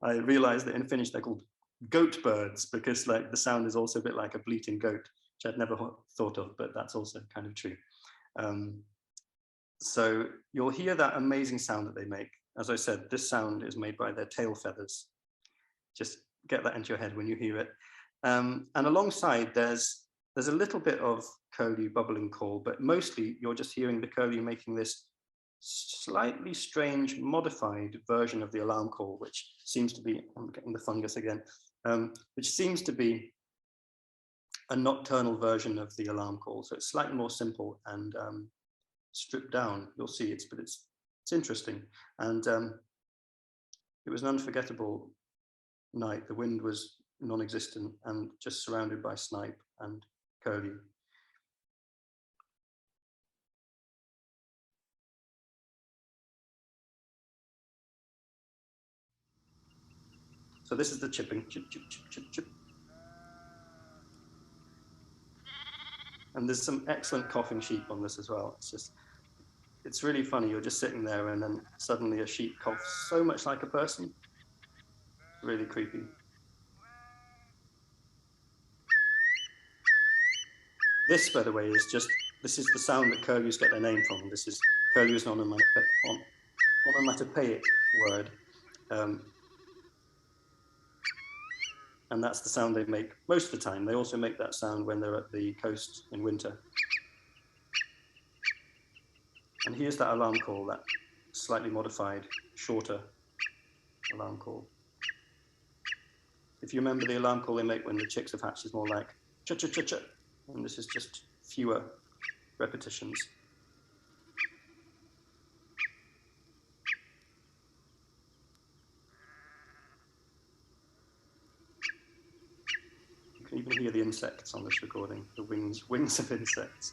I realized that in Finnish they're called goat birds, because like the sound is also a bit like a bleating goat, which I'd never thought of, but that's also kind of true. So you'll hear that amazing sound that they make. As I said, this sound is made by their tail feathers. Just get that into your head when you hear it. And alongside, there's a little bit of curlew bubbling call, but mostly you're just hearing the curlew making this slightly strange modified version of the alarm call, which seems to be, I'm getting the fungus again, which seems to be a nocturnal version of the alarm call. So it's slightly more simple and stripped down. You'll see but it's interesting. And it was an unforgettable night. The wind was non-existent and just surrounded by snipe and curlew. So this is the chipping, chip, chip, chip, chip, chip. And there's some excellent coughing sheep on this as well. It's really funny. You're just sitting there and then suddenly a sheep coughs so much like a person. Really creepy. This, by the way, this is the sound that curlews get their name from. This is curlew is an onomatopoeic word. And that's the sound they make most of the time. They also make that sound when they're at the coast in winter. And here's that alarm call, that slightly modified, shorter alarm call. If you remember the alarm call they make when the chicks have hatched is more like cha-cha-cha-cha, and this is just fewer repetitions. You can even hear the insects on this recording, the wings of insects.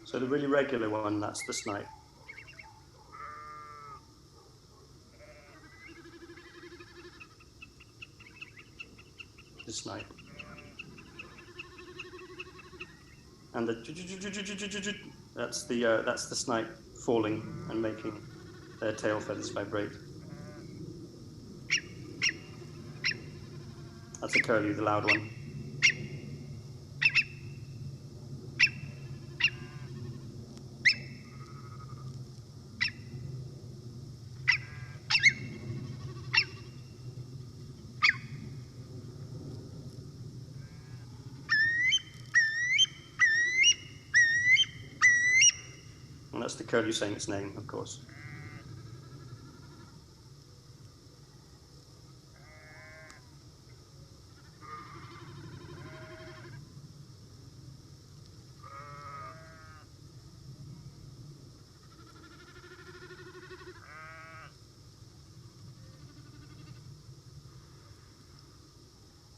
So the really regular one, that's the snipe. The snipe. And that's the snipe falling and making their tail feathers vibrate. That's a curlew, the loud one. And that's the curlew saying its name, of course.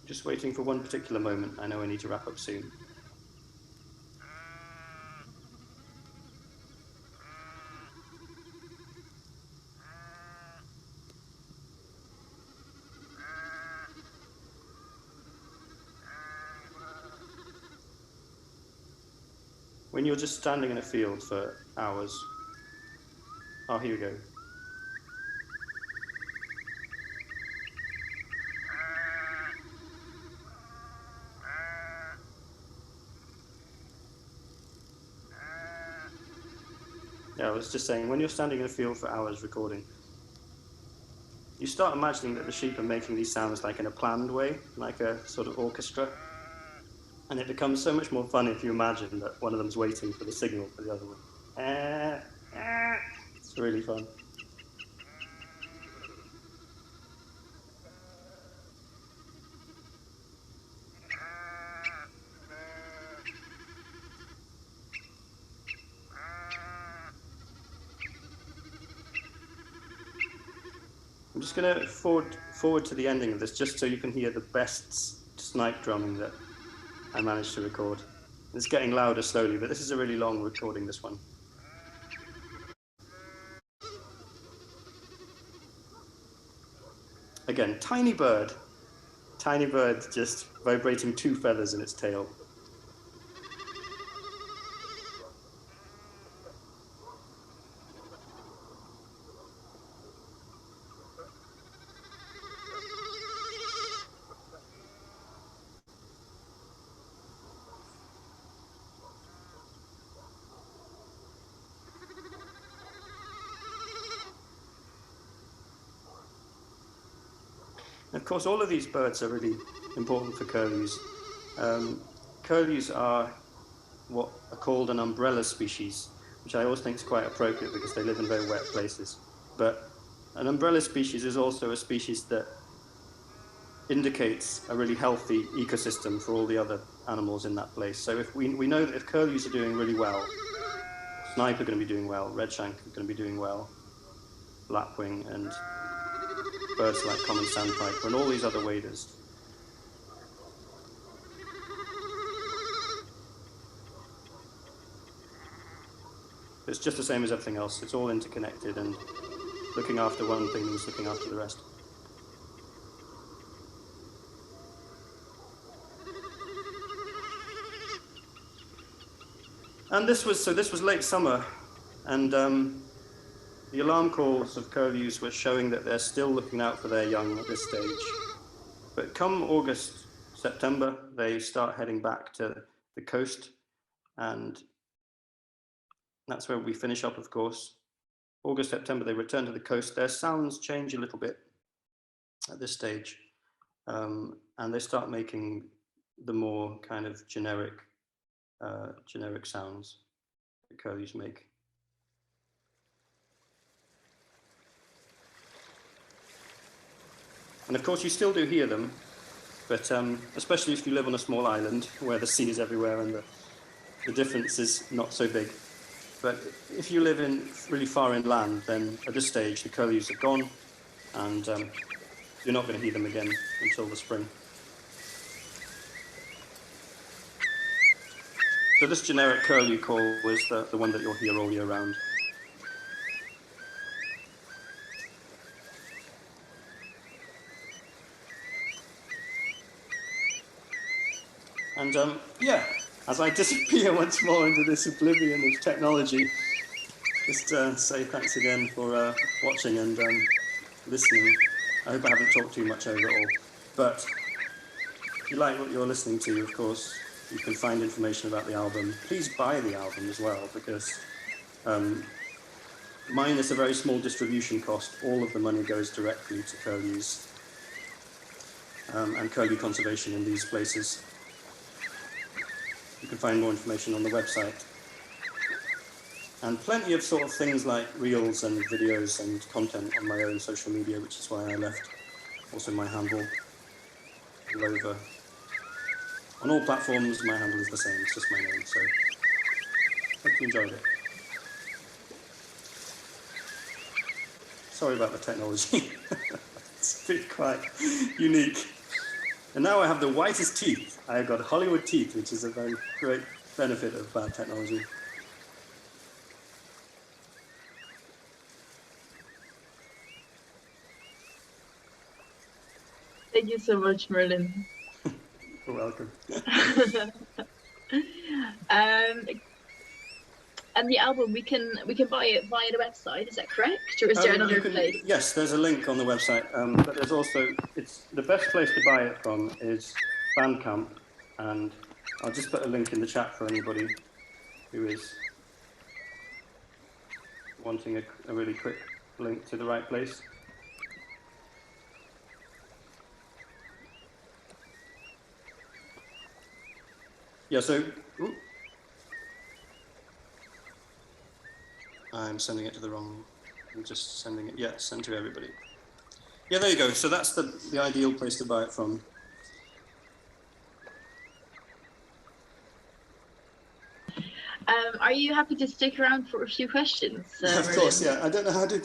Just waiting for one particular moment. I know I need to wrap up soon. When you're just standing in a field for hours. Oh, here we go. Yeah, I was just saying, when you're standing in a field for hours recording, you start imagining that the sheep are making these sounds like in a planned way, like a sort of orchestra. And it becomes so much more fun if you imagine that one of them's waiting for the signal for the other one. It's really fun. I'm just going to forward to the ending of this, just so you can hear the best snipe drumming that I managed to record. It's getting louder slowly, but this is a really long recording, this one. Again, tiny bird just vibrating 2 feathers in its tail. Of course, all of these birds are really important for curlews. Curlews are what are called an umbrella species, which I always think is quite appropriate because they live in very wet places. But an umbrella species is also a species that indicates a really healthy ecosystem for all the other animals in that place. So if we know that if curlews are doing really well, snipe are going to be doing well, redshank are going to be doing well, lapwing and birds like common sandpiper and all these other waders. It's just the same as everything else. It's all interconnected, and looking after one thing means looking after the rest. And this was late summer, and the alarm calls of curlews were showing that they're still looking out for their young at this stage. But come August, September, they start heading back to the coast, and that's where we finish up, of course. August, September, they return to the coast. Their sounds change a little bit at this stage, and they start making the more kind of generic sounds that curlews make. And of course, you still do hear them, but especially if you live on a small island where the sea is everywhere and the difference is not so big. But if you live in really far inland, then at this stage, the curlews are gone, and you're not going to hear them again until the spring. So this generic curlew call is the one that you'll hear all year round. And yeah, as I disappear once more into this oblivion of technology, just say thanks again for watching and listening. I hope I haven't talked too much over it all. But if you like what you're listening to, of course, you can find information about the album. Please buy the album as well, because minus a very small distribution cost, all of the money goes directly to curlews and curlew conservation in these places. You can find more information on the website. And plenty of sort of things like reels and videos and content on my own social media, which is why I left also my handle, Rover. On all platforms, my handle is the same, it's just my name, so hope you enjoyed it. Sorry about the technology, it's been quite unique. And now I have the whitest teeth. I've got Hollywood teeth, which is a very great benefit of bad technology. Thank you so much, Merlyn. You're welcome. And the album, we can buy it via the website. Is that correct, or is there another place? Yes, there's a link on the website, but there's also the best place to buy it from is Bandcamp, and I'll just put a link in the chat for anybody who is wanting a really quick link to the right place. Yeah, so I'm sending it to the wrong, I'm just sending it, yeah, send to everybody. Yeah, there you go. So that's the ideal place to buy it from. Are you happy to stick around for a few questions? Of course, yeah. I don't know how to,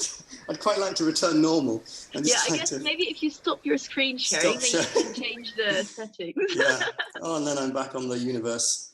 I'd quite like to return normal. Yeah, I guess maybe if you stop your screen sharing, then you can change the settings. Yeah. Oh, and then I'm back on the universe.